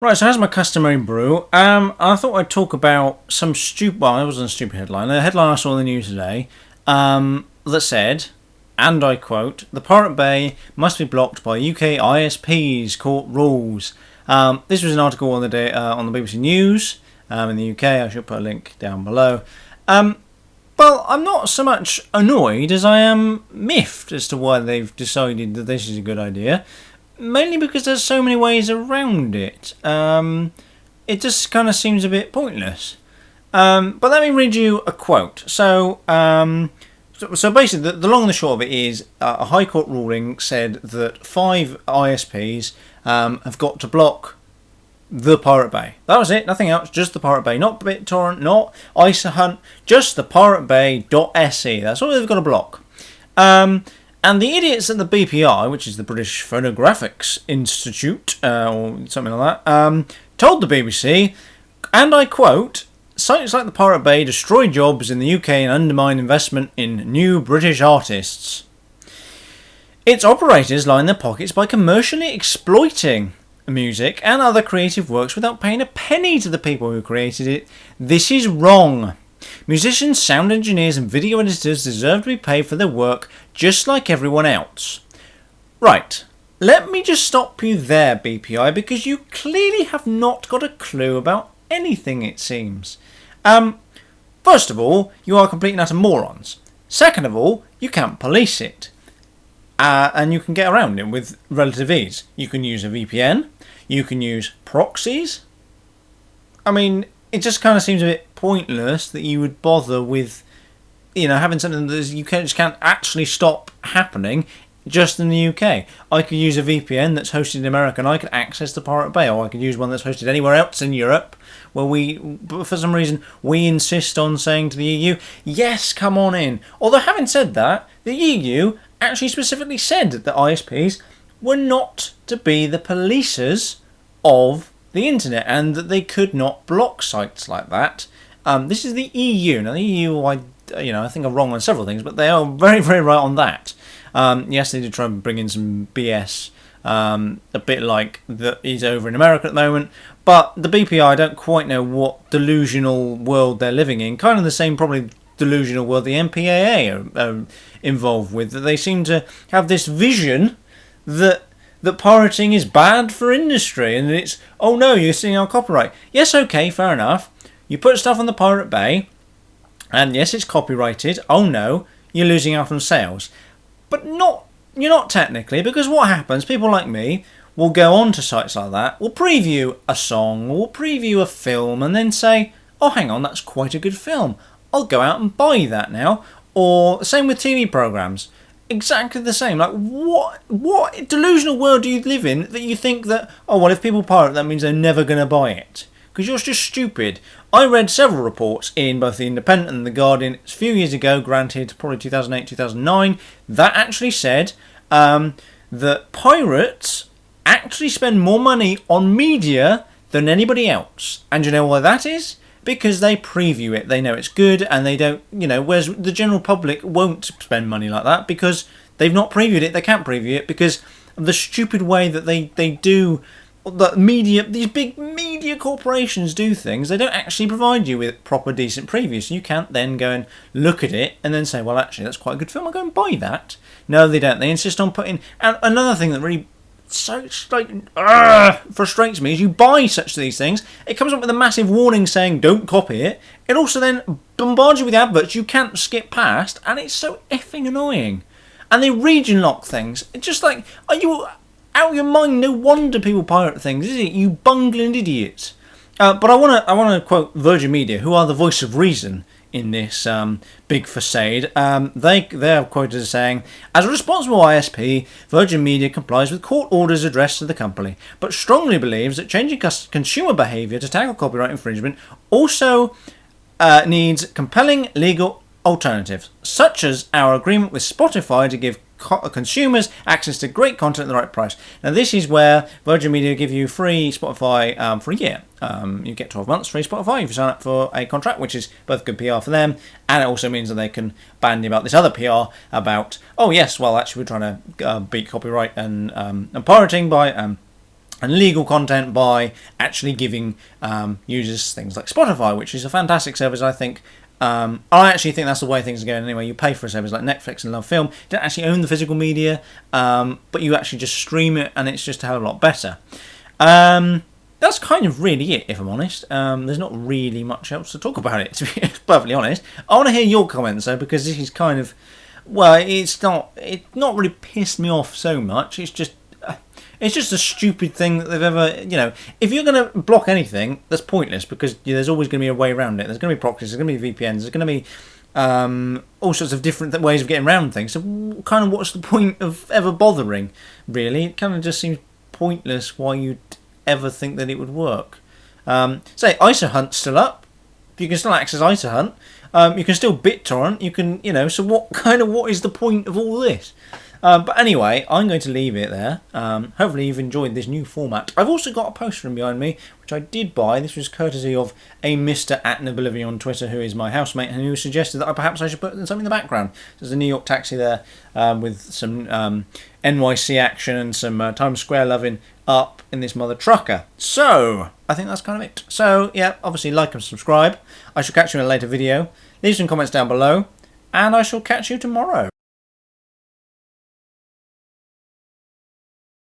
Right, so as my customary brew, I thought I'd talk about some stupid. Well, it wasn't a stupid headline. The headline I saw in the news today that said, and I quote: "The Pirate Bay must be blocked by UK ISPs. Court rules." This was an article on on the BBC News in the UK. I should put a link down below. Well, I'm not so much annoyed as I am miffed as to why they've decided that this is a good idea. Mainly because there's so many ways around it. It just kind of seems a bit pointless. But let me read you a quote. So basically, the long and the short of it is a High Court ruling said that 5 ISPs have got to block the Pirate Bay. That was it, nothing else, just the Pirate Bay. Not BitTorrent, not ISA just the Pirate Bay.se. That's all they've got to block. And the idiots at the BPI, which is the British Phonographics Institute, or something like that, told the BBC, and I quote, "Sites like the Pirate Bay destroy jobs in the UK and undermine investment in new British artists. Its operators line their pockets by commercially exploiting music and other creative works without paying a penny to the people who created it. This is wrong. Musicians, sound engineers and video editors deserve to be paid for their work just like everyone else." Right, let me just stop you there, BPI, because you clearly have not got a clue about anything, it seems. First of all, you are complete and utter morons. Second of all, you can't police it. And you can get around it with relative ease. You can use a VPN. You can use proxies. I mean, it just kind of seems a bit pointless that you would bother with, having something that just can't actually stop happening just in the UK. I could use a VPN that's hosted in America and I could access the Pirate Bay, or I could use one that's hosted anywhere else in Europe, but for some reason, we insist on saying to the EU, yes, come on in. Although, having said that, the EU actually specifically said that ISPs were not to be the policers of the internet, and that they could not block sites like that. This is the EU. Now, the EU, I think are wrong on several things, but they are very, very right on that. Yes, they did try and bring in some BS, a bit like that is over in America at the moment. But the BPI, I don't quite know what delusional world they're living in. Kind of the same, probably, delusional world the MPAA are involved with. That they seem to have this vision that pirating is bad for industry, and it's, oh no, you're seeing our copyright. Yes, okay, fair enough. You put stuff on the Pirate Bay, and yes, it's copyrighted. Oh no, you're losing out on sales. But you're not technically, because what happens, people like me will go on to sites like that, will preview a song, will preview a film, and then say, oh hang on, that's quite a good film. I'll go out and buy that now. Or same with TV programmes. Exactly the same. Like, what delusional world do you live in that you think that, oh well, if people pirate, that means they're never going to buy it? Because you're just stupid. I read several reports in both the Independent and the Guardian a few years ago, granted, probably 2008, 2009, that actually said that pirates actually spend more money on media than anybody else. And you know why that is? Because they preview it, they know it's good, and they don't, whereas the general public won't spend money like that because they've not previewed it, they can't preview it because of the stupid way that they do, that media, these big media corporations do things. They don't actually provide you with proper decent previews, so you can't then go and look at it and then say, well actually that's quite a good film, I'll go and buy that. No, they don't. They insist on putting, and another thing that really frustrates me is you buy such these things, it comes up with a massive warning saying don't copy it. It also then bombards you with adverts you can't skip past, and it's so effing annoying. And they region lock things. It's just like, are you out of your mind? No wonder people pirate things, is it? You bungling idiots. But I want to quote Virgin Media, who are the voice of reason in this big facade. They're quoted as saying, as a responsible ISP, Virgin Media complies with court orders addressed to the company, but strongly believes that changing consumer behaviour to tackle copyright infringement also needs compelling legal alternatives, such as our agreement with Spotify to give consumers access to great content at the right price. Now this is where Virgin Media give you free Spotify for a year. You get 12 months free Spotify if you sign up for a contract, which is both good PR for them, and it also means that they can bandy about this other PR about, oh yes, well actually we're trying to beat copyright and pirating by and legal content by actually giving users things like Spotify, which is a fantastic service, I think. I actually think that's the way things are going anyway. You pay for a service like Netflix and Love Film. You don't actually own the physical media, but you actually just stream it, and it's just a hell of a lot better. That's kind of really it, if I'm honest. There's not really much else to talk about it, to be perfectly honest. I want to hear your comments, though, because this is kind of... Well, it's not really pissed me off so much. It's just a stupid thing that they've ever, if you're going to block anything, that's pointless, because there's always going to be a way around it. There's going to be proxies, there's going to be VPNs, there's going to be all sorts of different ways of getting around things. So kind of what's the point of ever bothering, really? It kind of just seems pointless why you'd ever think that it would work. Say, ISO Hunt's still up. You can still access ISO Hunt. You can still BitTorrent. You can, so what is the point of all this? But anyway, I'm going to leave it there. Hopefully you've enjoyed this new format. I've also got a poster behind me, which I did buy. This was courtesy of a Mr. @Nobilivy on Twitter, who is my housemate, and who suggested that perhaps I should put something in the background. There's a New York taxi there with some NYC action and some Times Square loving up in this mother trucker. So, I think that's kind of it. So, yeah, obviously like and subscribe. I shall catch you in a later video. Leave some comments down below, and I shall catch you tomorrow.